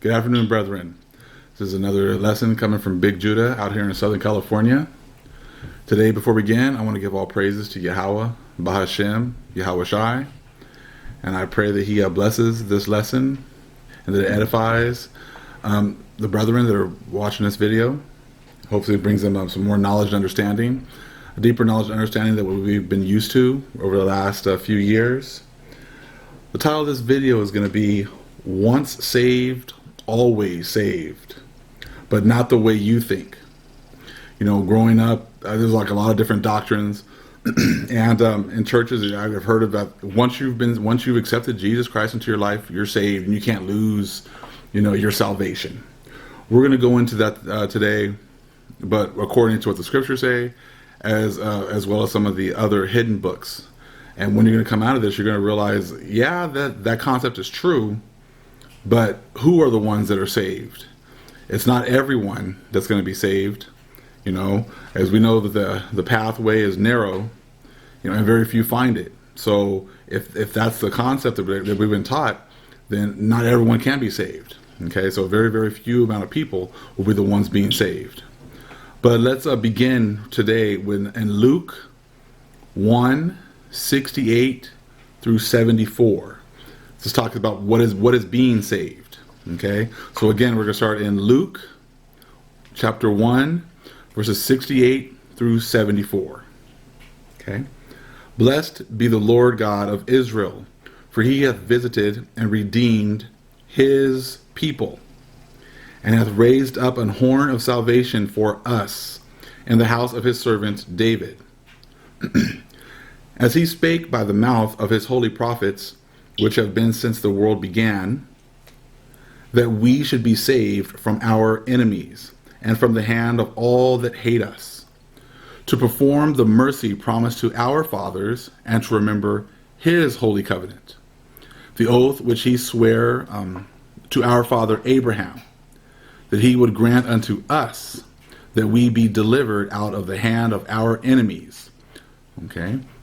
Good afternoon, brethren. This is another lesson coming from Big Judah out here in Southern California. Today, before we begin, I want to give all praises to Yahweh, Bahashem, Yahweh Shai, and I pray that He blesses this lesson and that it edifies the brethren that are watching this video. Hopefully it brings them some more knowledge and understanding, a deeper knowledge and understanding than what we've been used to over the last few years. The title of this video is going to be Once Saved, Always Saved, but not the way you think. You know, growing up, there's like a lot of different doctrines, and in churches, I've heard about once you've accepted Jesus Christ into your life, you're saved, and you can't lose, your salvation. We're going to go into that today, but according to what the scriptures say, as well as some of the other hidden books. And when you're going to come out of this, you're going to realize, yeah, that concept is true, but who are the ones that are saved? It's not everyone that's going to be saved. As we know that the pathway is narrow, and very few find it. So if that's the concept that we've been taught, then not everyone can be saved. Okay, so very, very few amount of people will be the ones being saved. But let's begin today in Luke 1:68 through 74. Let's talk about what is being saved. Okay, so again, we're going to start in Luke chapter 1, verses 68 through 74. Okay, blessed be the Lord God of Israel, for He hath visited and redeemed His people, and hath raised up an horn of salvation for us in the house of His servant David, as He spake by the mouth of His holy prophets, which have been since the world began, that we should be saved from our enemies and from the hand of all that hate us, to perform the mercy promised to our fathers, and to remember His holy covenant, the oath which He sware to our father Abraham, that He would grant unto us that we be delivered out of the hand of our enemies,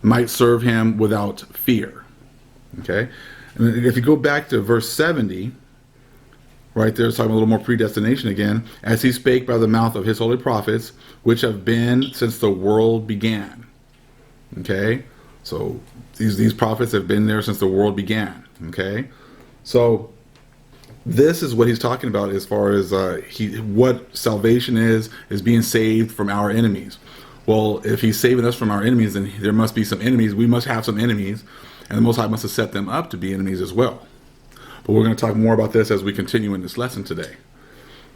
might serve Him without fear. Okay, and if you go back to verse 70, right there, it's talking a little more predestination again. As He spake by the mouth of His holy prophets, which have been since the world began. Okay, so these prophets have been there since the world began. Okay, so this is what he's talking about as far as what salvation is being saved from our enemies. Well, if He's saving us from our enemies, then there must be some enemies. We must have some enemies, and the Most High must have set them up to be enemies as well. But we're going to talk more about this as we continue in this lesson today.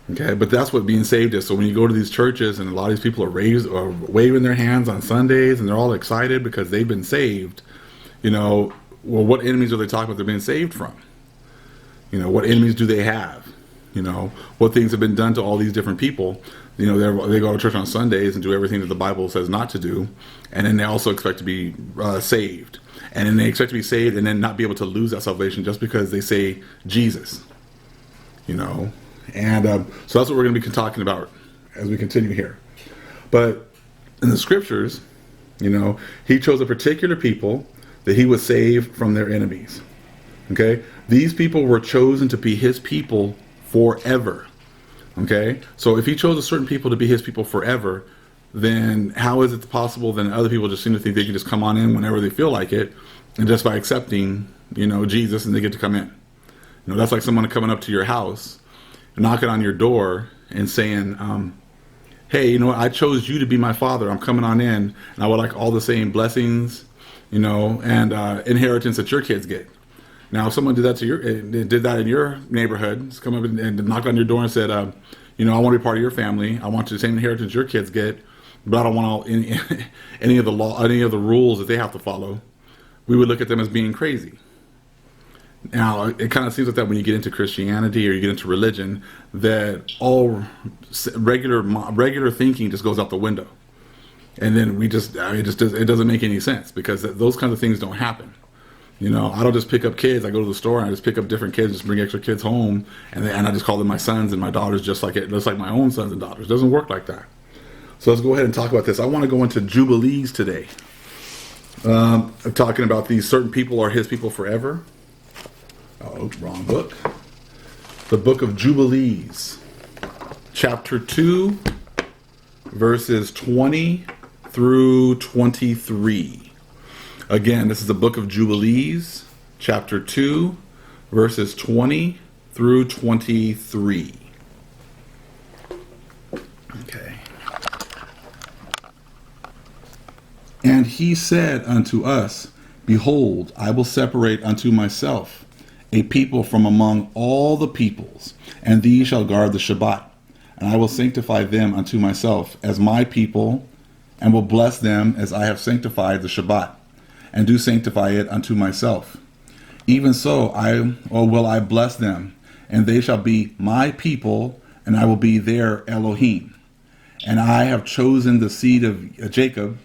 Okay, but that's what being saved is. So when you go to these churches and a lot of these people are waving their hands on Sundays and they're all excited because they've been saved, well, what enemies are they talking about they're being saved from? What enemies do they have? What things have been done to all these different people? They go to church on Sundays and do everything that the Bible says not to do, and then they also expect to be saved. And then they expect to be saved and then not be able to lose that salvation just because they say Jesus. And so that's what we're going to be talking about as we continue here. But in the scriptures, He chose a particular people that He would save from their enemies. Okay? These people were chosen to be His people forever. Okay? So if He chose a certain people to be His people forever, then how is it possible that other people just seem to think they can just come on in whenever they feel like it, and just by accepting, Jesus, and they get to come in? That's like someone coming up to your house, knocking on your door, and saying, hey, I chose you to be my father. I'm coming on in, and I would like all the same blessings, and inheritance that your kids get. Now, if someone did that in your neighborhood, just come up and knock on your door and said, I want to be part of your family. I want the same inheritance your kids get, but I don't want any of the rules that they have to follow. We would look at them as being crazy. Now, it kind of seems like that when you get into Christianity or you get into religion, that all regular thinking just goes out the window, and then it doesn't make any sense, because those kinds of things don't happen. I don't just pick up kids. I go to the store and I just pick up different kids, just bring extra kids home, and I just call them my sons and my daughters, just like my own sons and daughters. It doesn't work like that. So let's go ahead and talk about this. I want to go into Jubilees today. I'm talking about these certain people are His people forever. Oh, wrong book. the book of Jubilees, chapter 2, verses 20 through 23. Again, this is the book of Jubilees, chapter 2, verses 20 through 23. Okay. And he said unto us, Behold, I will separate unto myself a people from among all the peoples, and these shall guard the Shabbat. And I will sanctify them unto myself as my people, and will bless them as I have sanctified the Shabbat, and do sanctify it unto myself. Even so will I bless them, and they shall be my people, and I will be their Elohim. And I have chosen the seed of Jacob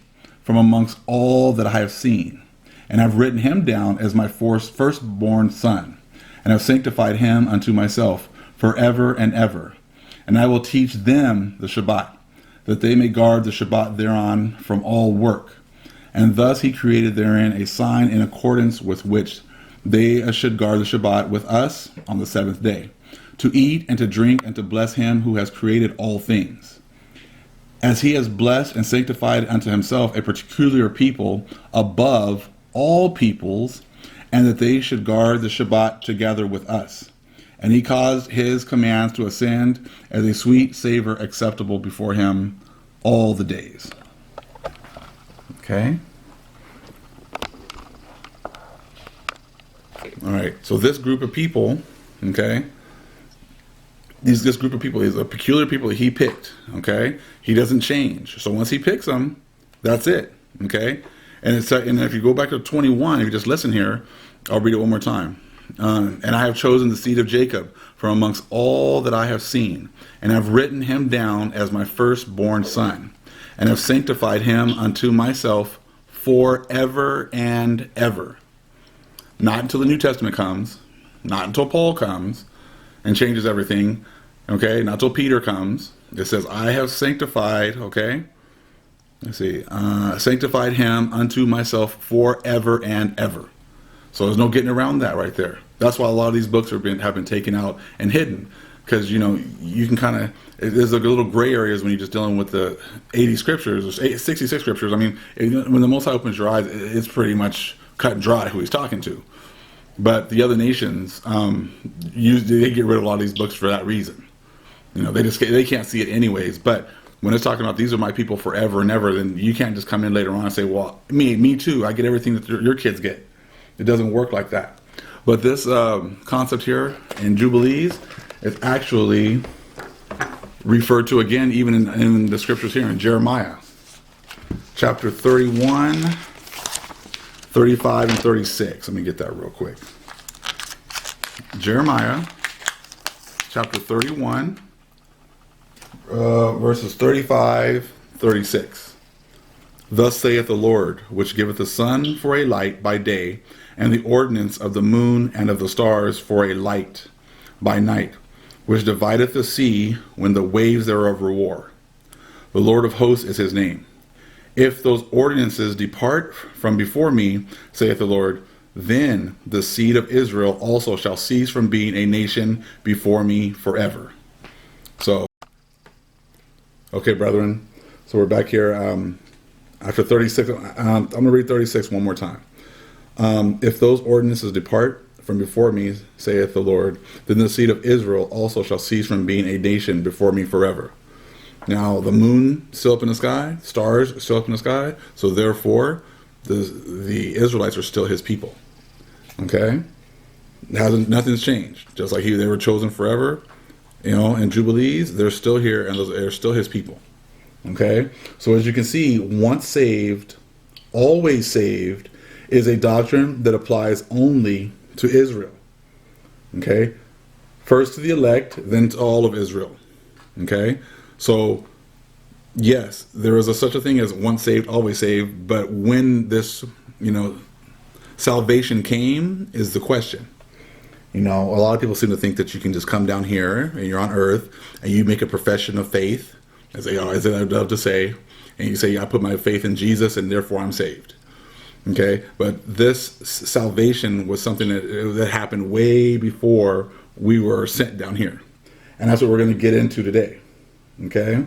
from amongst all that I have seen, and have written him down as my firstborn son, and have sanctified him unto myself forever and ever. And I will teach them the Shabbat, that they may guard the Shabbat thereon from all work. And thus he created therein a sign in accordance with which they should guard the Shabbat with us on the seventh day, to eat and to drink and to bless him who has created all things. As he has blessed and sanctified unto himself a peculiar people above all peoples, and that they should guard the Shabbat together with us. And he caused his commands to ascend as a sweet savor acceptable before him all the days. Okay? All right, so this group of people, okay, this group of people is a peculiar people that he picked, okay? He doesn't change. So once he picks them, that's it, okay? And if you go back to 21, if you just listen here, I'll read it one more time. And I have chosen the seed of Jacob from amongst all that I have seen, and have written him down as my firstborn son, and have sanctified him unto myself forever and ever. Not until the New Testament comes, not until Paul comes and changes everything, okay? Not until Peter comes. It says, I have sanctified, okay? Let's see, sanctified him unto myself forever and ever. So there's no getting around that right there. That's why a lot of these books have been taken out and hidden, because you can kind of, there's a little gray areas when you're just dealing with the 80 scriptures or 66 scriptures. I mean, when the Most High opens your eyes, it's pretty much cut and dry who he's talking to. But the other nations, they get rid of a lot of these books for that reason. They can't see it anyways. But when it's talking about these are my people forever and ever, then you can't just come in later on and say, well, me too. I get everything that your kids get. It doesn't work like that. But this concept here in Jubilees is actually referred to again, even in the scriptures here in Jeremiah, chapter 31, 35, and 36. Let me get that real quick. Jeremiah, chapter 31, verses 35, 36. Thus saith the Lord, which giveth the sun for a light by day, and the ordinance of the moon and of the stars for a light by night, which divideth the sea when the waves thereof roar. The Lord of hosts is his name. If those ordinances depart from before me, saith the Lord, then the seed of Israel also shall cease from being a nation before me forever. So, okay, brethren. So we're back here after 36. I'm going to read 36 one more time. If those ordinances depart from before me, saith the Lord, then the seed of Israel also shall cease from being a nation before me forever. Now, the moon is still up in the sky, stars are still up in the sky, so therefore, the Israelites are still his people. Okay? Nothing's changed. Just like they were chosen forever, in Jubilees, they're still here, and they're still his people. Okay? So as you can see, once saved, always saved, is a doctrine that applies only to Israel. Okay? First to the elect, then to all of Israel. Okay? So, yes, there is such a thing as once saved, always saved, but when this, salvation came is the question. A lot of people seem to think that you can just come down here and you're on earth and you make a profession of faith, as I love to say, and you say, I put my faith in Jesus and therefore I'm saved. Okay? But this salvation was something that happened way before we were sent down here. And that's what we're going to get into today. Okay?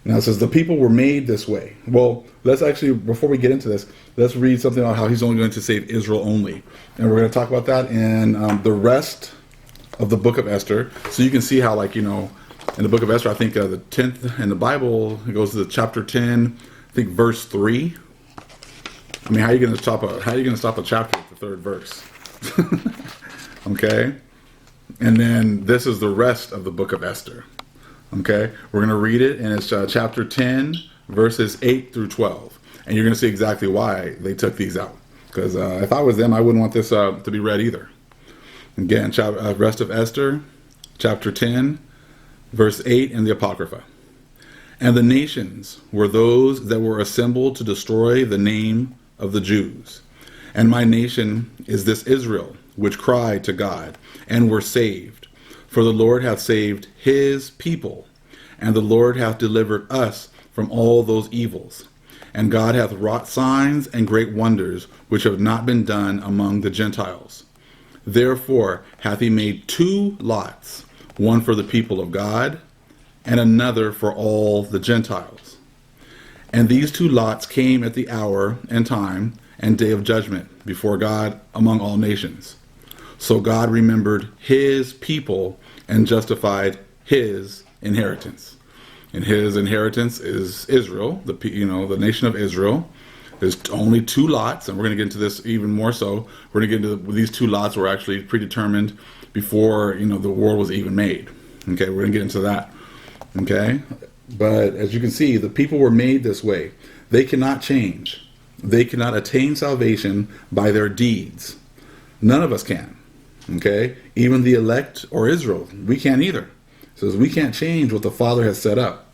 Now it says the people were made this way. Well, let's actually, before we get into this, let's read something about how he's only going to save Israel only. And we're going to talk about that in the rest of the book of Esther. So you can see how, like, in the book of Esther, I think the 10th in the Bible, it goes to the chapter 10, I think verse 3. I mean, how are you going to stop a chapter at the third verse? Okay? And then this is the rest of the book of Esther. Okay? We're going to read it, and it's chapter 10, verses 8 through 12. And you're going to see exactly why they took these out. Because if I was them, I wouldn't want this to be read either. Again, rest of Esther, chapter 10, verse 8 in the Apocrypha. And the nations were those that were assembled to destroy the name of the Jews. And my nation is this Israel, which cried to God, and were saved. For the Lord hath saved his people, and the Lord hath delivered us from all those evils. And God hath wrought signs and great wonders, which have not been done among the Gentiles. Therefore hath he made 2 lots, one for the people of God, and another for all the Gentiles. And these 2 lots came at the hour and time and day of judgment before God among all nations. So God remembered his people and justified his inheritance. And his inheritance is Israel, the nation of Israel. There's only 2 lots, and we're going to get into this even more so. We're going to get into these 2 lots were actually predetermined before, the world was even made. Okay, we're going to get into that. Okay, but as you can see, the people were made this way. They cannot change. They cannot attain salvation by their deeds. None of us can. Okay, even the elect or Israel, we can't either. It says we can't change what the Father has set up.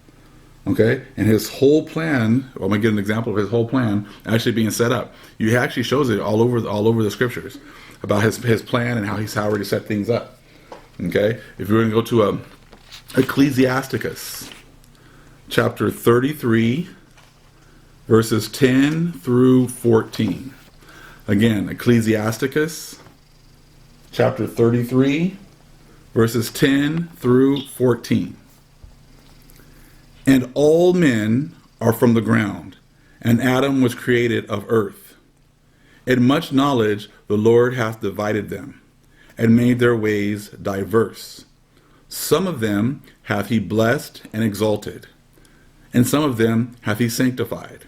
Okay, and his whole plan, I'm going to give an example of his whole plan actually being set up. He actually shows it all over the scriptures about his plan and how he's already set things up. Okay, if you're going to go to Ecclesiasticus, chapter 33, verses 10 through 14. Again, Ecclesiasticus, chapter 33, verses 10 through 14. And all men are from the ground, and Adam was created of earth. In much knowledge the Lord hath divided them, and made their ways diverse. Some of them hath he blessed and exalted, and some of them hath he sanctified,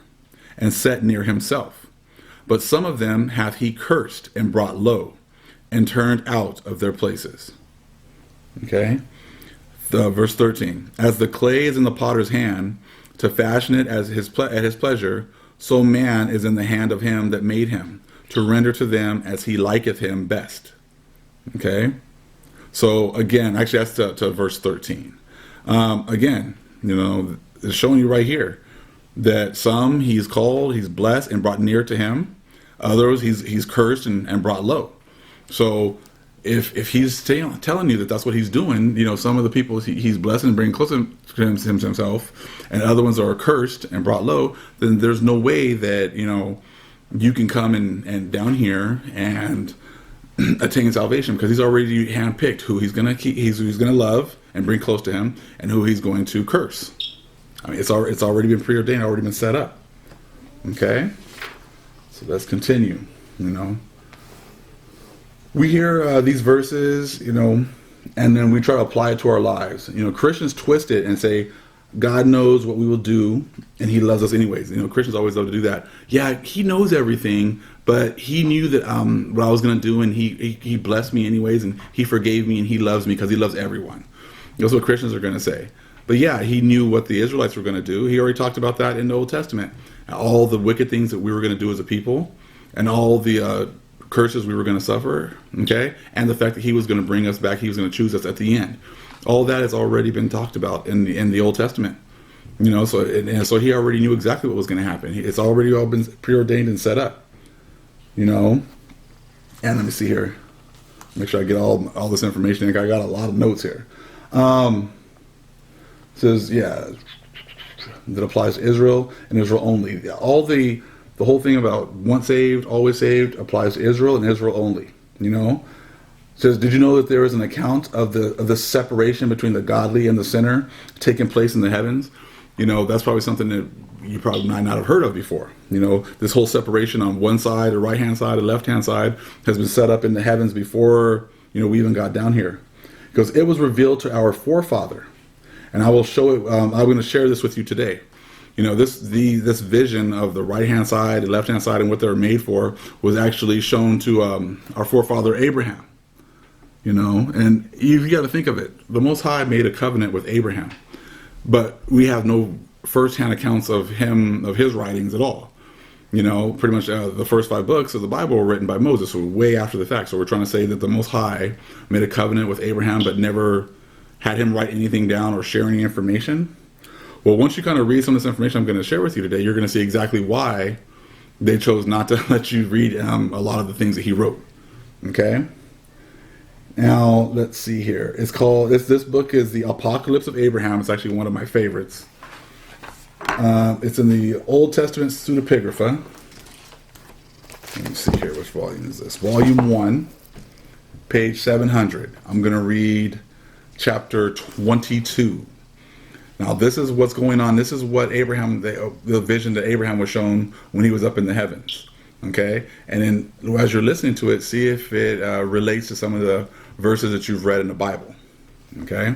and set near himself. But some of them hath he cursed and brought low, and turned out of their places. Okay? Verse 13. As the clay is in the potter's hand, to fashion it as at his pleasure, so man is in the hand of him that made him, to render to them as he liketh him best. Okay? So again, actually that's to verse 13. Again, it's showing you right here that some he's called, he's blessed and brought near to him. Others he's cursed and brought low. So if he's telling you that that's what he's doing, some of the people he's blessed and bringing closer to himself, and other ones are cursed and brought low, then there's no way that, you can come and down here and attain salvation, because he's already handpicked who he's going to keep, who he's going to love and bring close to him, and who he's going to curse. I mean, it's already been preordained, already been set up. Okay? So let's continue, We hear these verses, and then we try to apply it to our lives. Christians twist it and say, God knows what we will do, and he loves us anyways. Christians always love to do that. Yeah, he knows everything, but he knew that what I was going to do, and he blessed me anyways, and he forgave me, and he loves me because he loves everyone. That's what Christians are going to say. But yeah, he knew what the Israelites were going to do. He already talked about that in the Old Testament. All the wicked things that we were going to do as a people, and all the curses we were going to suffer, okay? And the fact that he was going to bring us back, he was going to choose us at the end. All that has already been talked about in the Old Testament. So he already knew exactly what was going to happen. It's already all been preordained and set up. And let me see here. Make sure I get all this information. I got a lot of notes here. It says, yeah, that applies to Israel and Israel only. The whole thing about once saved, always saved applies to Israel and Israel only. says, did you know that there is an account of the separation between the godly and the sinner taking place in the heavens? That's probably something that you probably might not have heard of before. This whole separation on one side, the right-hand side, the left-hand side, has been set up in the heavens before, we even got down here. Because it was revealed to our forefather. And I will show it, I'm going to share this with you today. This vision of the right-hand side, the left-hand side, and what they're made for was actually shown to our forefather Abraham. And you got to think of it. The Most High made a covenant with Abraham, but we have no first-hand accounts of his writings at all. Pretty much the first 5 books of the Bible were written by Moses, so way after the fact. So we're trying to say that the Most High made a covenant with Abraham, but never had him write anything down or share any information. Well, once you kind of read some of this information I'm going to share with you today, you're going to see exactly why they chose not to let you read a lot of the things that he wrote. Okay? Now, let's see here. This book is The Apocalypse of Abraham. It's actually one of my favorites. It's in the Old Testament Pseudepigrapha. Let me see here. Which volume is this? Volume 1, page 700. I'm going to read chapter 22. Now, this is what's going on. This is what Abraham, the vision that Abraham was shown when he was up in the heavens. Okay? And then as you're listening to it, see if it relates to some of the verses that you've read in the Bible. Okay?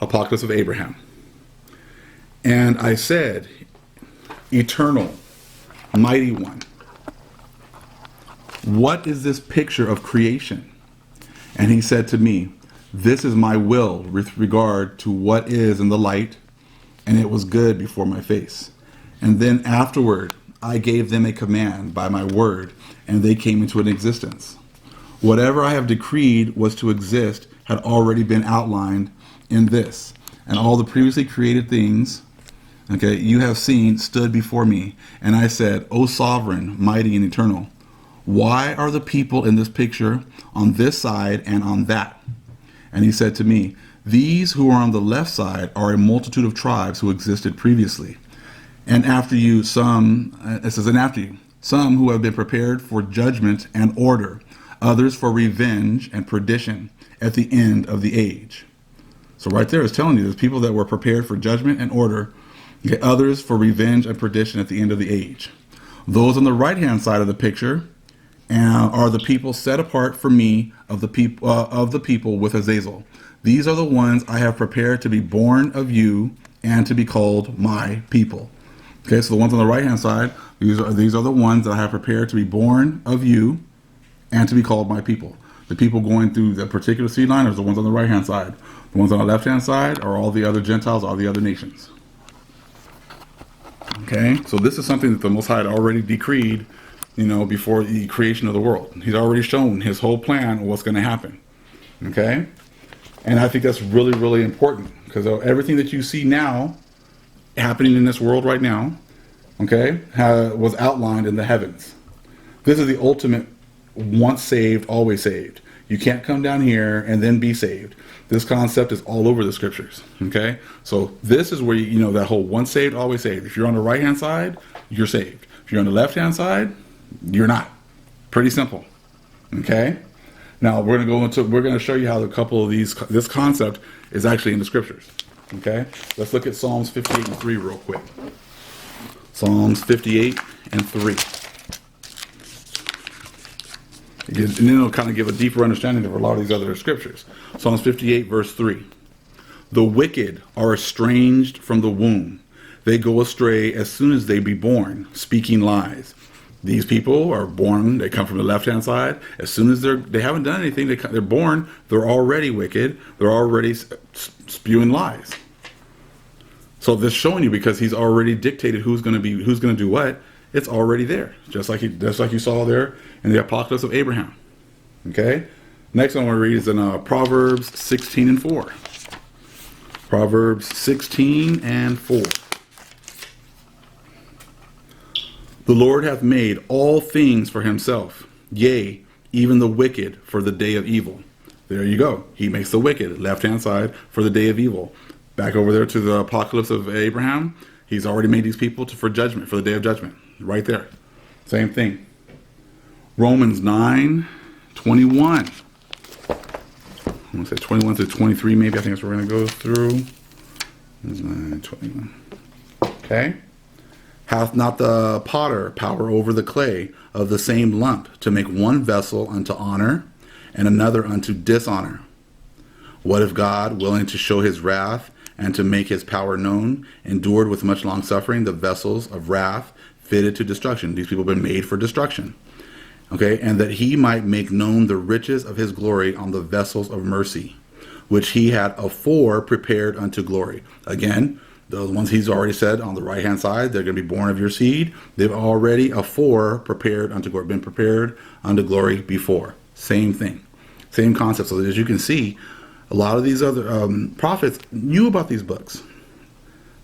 Apocalypse of Abraham. And I said, Eternal, Mighty One, what is this picture of creation? And he said to me, this is my will with regard to what is in the light, and it was good before my face. And then afterward, I gave them a command by my word, and they came into an existence. Whatever I have decreed was to exist had already been outlined in this, and all the previously created things, you have seen stood before me. And I said, O sovereign, mighty, and eternal, why are the people in this picture on this side and on that? And he said to me, these who are on the left side are a multitude of tribes who existed previously. And after you, some who have been prepared for judgment and order, others for revenge and perdition at the end of the age. So right there is telling you there's people that were prepared for judgment and order, others for revenge and perdition at the end of the age. Those on the right-hand side of the picture are the people set apart for me of the people with Azazel. These are the ones I have prepared to be born of you and to be called my people. Okay, so the ones on the right-hand side, these are the ones that I have prepared to be born of you and to be called my people. The people going through the particular seed line are the ones on the right-hand side. The ones on the left-hand side are all the other Gentiles, all the other nations. Okay, so this is something that the Most High had already decreed, before the creation of the world. He's already shown his whole plan of what's going to happen. Okay, and I think that's really, really important, because everything that you see now happening in this world right now, was outlined in the heavens. This is the ultimate once saved, always saved. You can't come down here and then be saved. This concept is all over the scriptures. Okay, so this is where that whole once saved, always saved. If you're on the right hand side, you're saved. If you're on the left hand side, you're not. Pretty simple. Okay, now we're going to show you how a couple of this concept is actually in the scriptures. Okay, let's look at Psalms 58 and 3 real quick. Psalms 58 and 3. And then it'll kind of give a deeper understanding of a lot of these other scriptures. Psalms 58 verse 3. The wicked are estranged from the womb. They go astray as soon as they be born, speaking lies. These people are born, they come from the left-hand side. As soon as they haven't done anything, they're born, they're already wicked. They're already spewing lies. So this showing you, because he's already dictated who's going to do what. It's already there, just like you saw there in the Apocalypse of Abraham. Okay. Next one I want to read is in Proverbs 16 and 4. Proverbs 16 and 4. The Lord hath made all things for himself, yea, even the wicked for the day of evil. There you go. He makes the wicked, left-hand side, for the day of evil. Back over there to the Apocalypse of Abraham, he's already made these people for judgment, for the day of judgment. Right there. Same thing. Romans 9:21. I'm going to say 21 through 23 maybe. I think that's what we're going to go through. 21. Okay. Hath not the potter power over the clay of the same lump to make one vessel unto honor and another unto dishonor? What if God, willing to show his wrath and to make his power known, endured with much long suffering the vessels of wrath fitted to destruction? These people have been made for destruction. Okay, and that he might make known the riches of his glory on the vessels of mercy, which he had afore prepared unto glory. Again, those ones he's already said on the right hand side, they're going to be born of your seed. They've already afore prepared unto glory, been prepared unto glory before. Same thing, same concept. So as you can see, a lot of these other prophets knew about these books.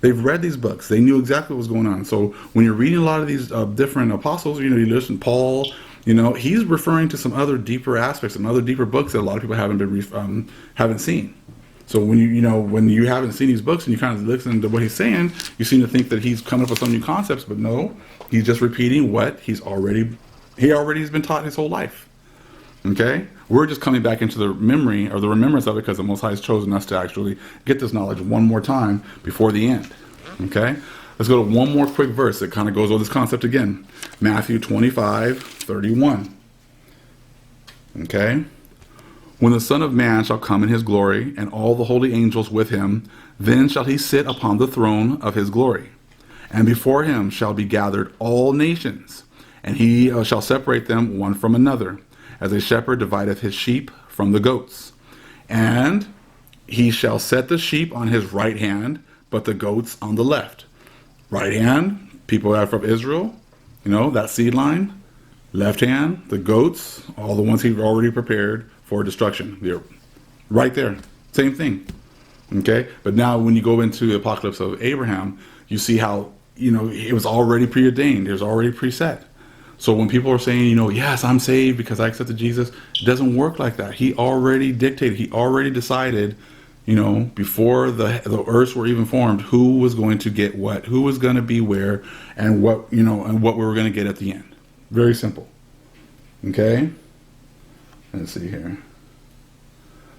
They've read these books. They knew exactly what was going on. So when you're reading a lot of these different apostles, you listen, Paul, he's referring to some other deeper aspects, some other deeper books that a lot of people haven't seen. So when you haven't seen these books and you kind of listen to what he's saying, you seem to think that he's coming up with some new concepts, but no, he's just repeating what he already has been taught his whole life. Okay, we're just coming back into the memory or the remembrance of it because the Most High has chosen us to actually get this knowledge one more time before the end. Okay, let's go to one more quick verse that kind of goes over this concept again. Matthew 25:31. Okay, when the Son of Man shall come in his glory and all the holy angels with him, then shall he sit upon the throne of his glory. And before him shall be gathered all nations, and he shall separate them one from another, as a shepherd divideth his sheep from the goats. And he shall set the sheep on his right hand, but the goats on the left. Right hand, people that are from Israel, that seed line. Left hand, the goats, all the ones he's already prepared for destruction. They're right there. Same thing. Okay? But now when you go into the apocalypse of Abraham, you see how, it was already preordained. It was already preset. So when people are saying, yes, I'm saved because I accepted Jesus, it doesn't work like that. He already dictated, he already decided, before the earths were even formed, who was going to get what, who was going to be where, and what, and what we were going to get at the end. Very simple. Okay? Let's see here.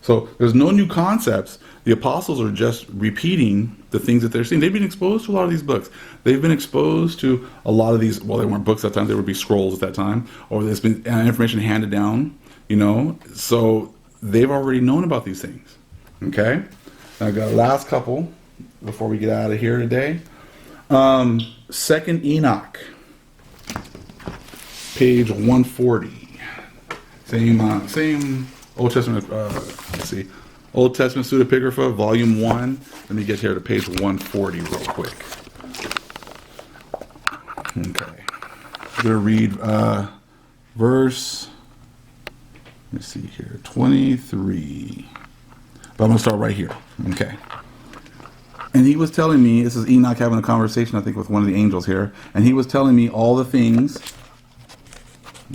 So there's no new concepts. The apostles are just repeating the things that they're seeing. They've been exposed to a lot of these books. They've been exposed to a lot of these, well, they weren't books at that time, they would be scrolls at that time, or there's been information handed down, so they've already known about these things. Okay? Now I've got a last couple before we get out of here today. Second Enoch, page 140. Same Old Testament, let's see, Old Testament Pseudepigrapha, volume 1. Let me get here to page 140 real quick. Okay. I'm going to read verse, let me see here, 23. But I'm going to start right here. Okay. And he was telling me, this is Enoch having a conversation, I think, with one of the angels here. And he was telling me all the things,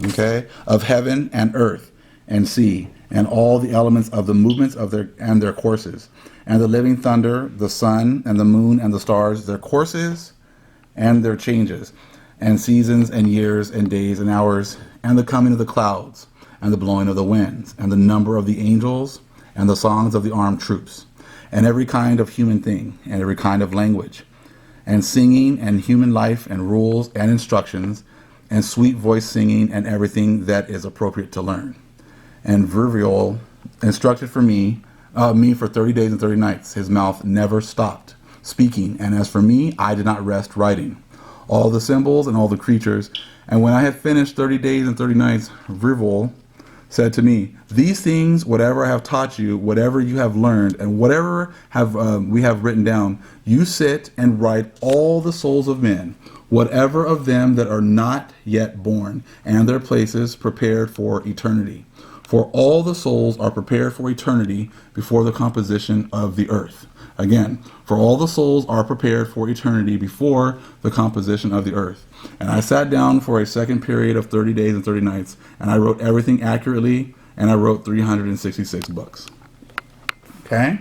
okay, of heaven and earth and sea, and all the elements of the movements of their courses, and the living thunder, the sun and the moon and the stars, their courses and their changes, and seasons and years and days and hours, and the coming of the clouds, and the blowing of the winds, and the number of the angels, and the songs of the armed troops, and every kind of human thing, and every kind of language, and singing, and human life, and rules, and instructions, and sweet voice singing, and everything that is appropriate to learn. And Virviol instructed me for 30 days and 30 nights. His mouth never stopped speaking. And as for me, I did not rest writing all the symbols and all the creatures. And when I had finished 30 days and 30 nights, Virviol said to me, these things, whatever I have taught you, whatever you have learned, and whatever we have written down, you sit and write all the souls of men, whatever of them that are not yet born, and their places prepared for eternity. For all the souls are prepared for eternity before the composition of the earth. Again, for all the souls are prepared for eternity before the composition of the earth. And I sat down for a second period of 30 days and 30 nights, and I wrote everything accurately, and I wrote 366 books. Okay?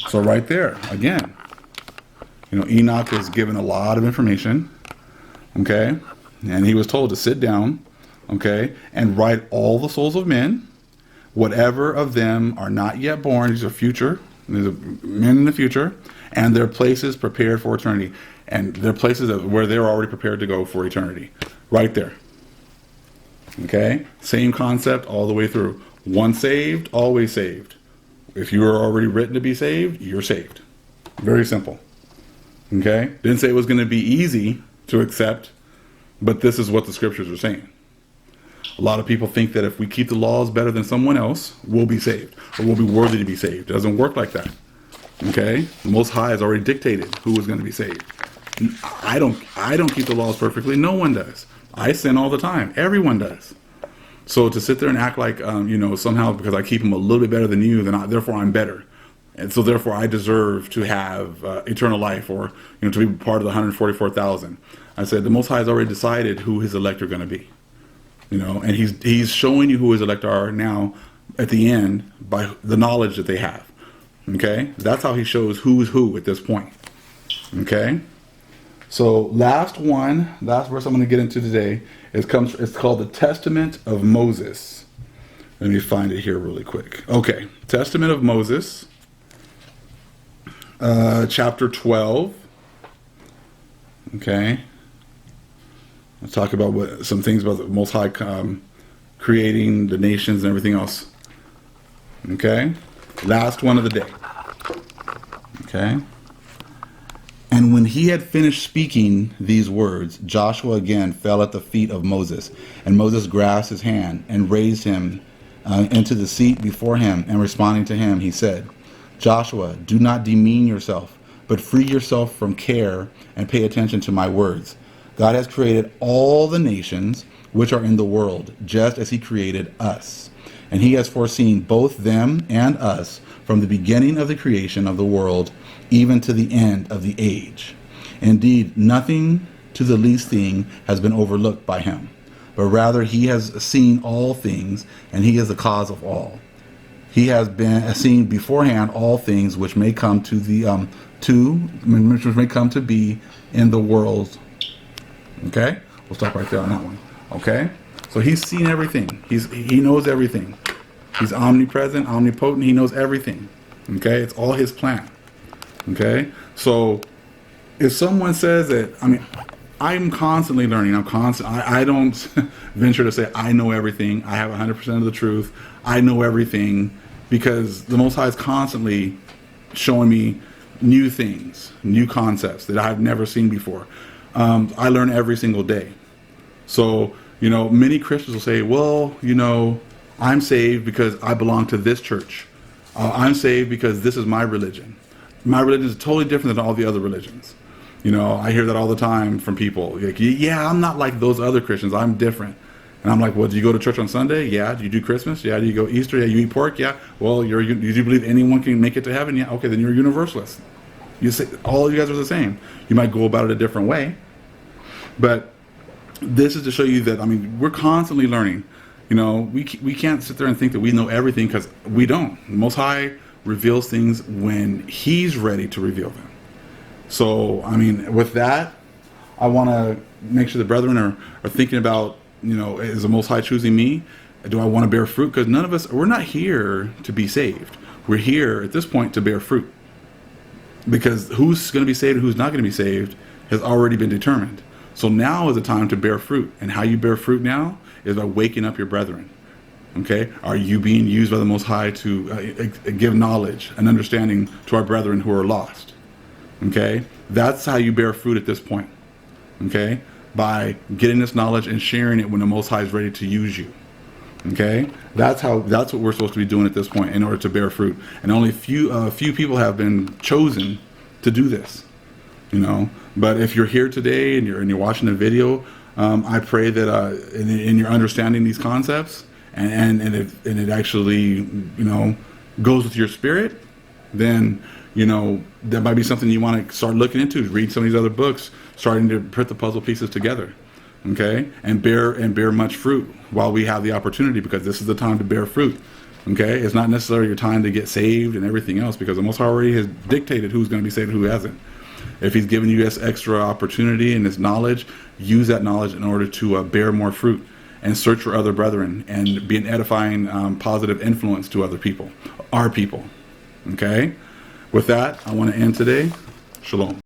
So right there, again, Enoch is given a lot of information, okay? And he was told to sit down, okay, and write all the souls of men, Whatever of them are not yet born, these are future, these are men in the future, and their places prepared for eternity. And their places where they're already prepared to go for eternity. Right there. Okay? Same concept all the way through. Once saved, always saved. If you are already written to be saved, you're saved. Very simple. Okay? Didn't say it was going to be easy to accept, but this is what the scriptures are saying. A lot of people think that if we keep the laws better than someone else, we'll be saved, or we'll be worthy to be saved. It doesn't work like that. Okay? The Most High has already dictated who is going to be saved. I don't keep the laws perfectly. No one does. I sin all the time. Everyone does. So to sit there and act like, somehow because I keep them a little bit better than you, therefore I'm better. And so therefore I deserve to have eternal life, or, to be part of the 144,000. I said the Most High has already decided who his elect are going to be. And he's showing you who his elect are now at the end by the knowledge that they have. Okay? That's how he shows who's who at this point. Okay? So last verse I'm going to get into today it's called the Testament of Moses. Let me find it here really quick. Okay, Testament of Moses, chapter 12. Okay, let's talk about some things about the Most High creating the nations and everything else. Okay, last one of the day. Okay. And when he had finished speaking these words, Joshua again fell at the feet of Moses. And Moses grasped his hand and raised him into the seat before him. And responding to him, he said, Joshua, do not demean yourself, but free yourself from care and pay attention to my words. God has created all the nations which are in the world, just as he created us. And he has foreseen both them and us from the beginning of the creation of the world, even to the end of the age. Indeed, nothing to the least thing has been overlooked by him, but rather he has seen all things, and he is the cause of all. He has been seen beforehand all things which may come to which may come to be in the world. Okay, we'll stop right there on that one. Okay, so he's seen everything. He knows everything. He's omnipresent, omnipotent. He knows everything. Okay, it's all his plan. Okay, so if someone says that, I'm constantly learning. I don't venture to say I know everything. I have 100% of the truth. I know everything, because the Most High is constantly showing me new things, new concepts that I've never seen before. I learn every single day. So, many Christians will say, well, I'm saved because I belong to this church. I'm saved because this is my religion. My religion is totally different than all the other religions. I hear that all the time from people. Like, yeah, I'm not like those other Christians. I'm different. And I'm like, well, do you go to church on Sunday? Yeah. Do you do Christmas? Yeah. Do you go Easter? Yeah. You eat pork? Yeah. Well, do you believe anyone can make it to heaven? Yeah. Okay, then you're a universalist. You say all you guys are the same. You might go about it a different way, but this is to show you that we're constantly learning. We can't sit there and think that we know everything, because we don't. The Most High reveals things when he's ready to reveal them. So, with that, I want to make sure the brethren are thinking about, is the Most High choosing me? Do I want to bear fruit? Because none of us, we're not here to be saved. We're here at this point to bear fruit. Because who's going to be saved and who's not going to be saved has already been determined. So now is the time to bear fruit. And how you bear fruit now is by waking up your brethren. Okay? Are you being used by the Most High to give knowledge and understanding to our brethren who are lost? Okay? That's how you bear fruit at this point. Okay? By getting this knowledge and sharing it when the Most High is ready to use you. Okay? That's what we're supposed to be doing at this point in order to bear fruit. And only a few people have been chosen to do this. But if you're here today and you're watching the video, I pray that in your understanding these concepts, and it actually goes with your spirit, then that might be something you want to start looking into. Read some of these other books, starting to put the puzzle pieces together, okay, and bear much fruit while we have the opportunity, because this is the time to bear fruit. Okay, it's not necessarily your time to get saved and everything else, because the Most High already has dictated who's going to be saved and who hasn't. If he's given you this extra opportunity and this knowledge, use that knowledge in order to bear more fruit. and search for other brethren and be an edifying, positive influence to other people, our people. Okay? With that, I want to end today. Shalom.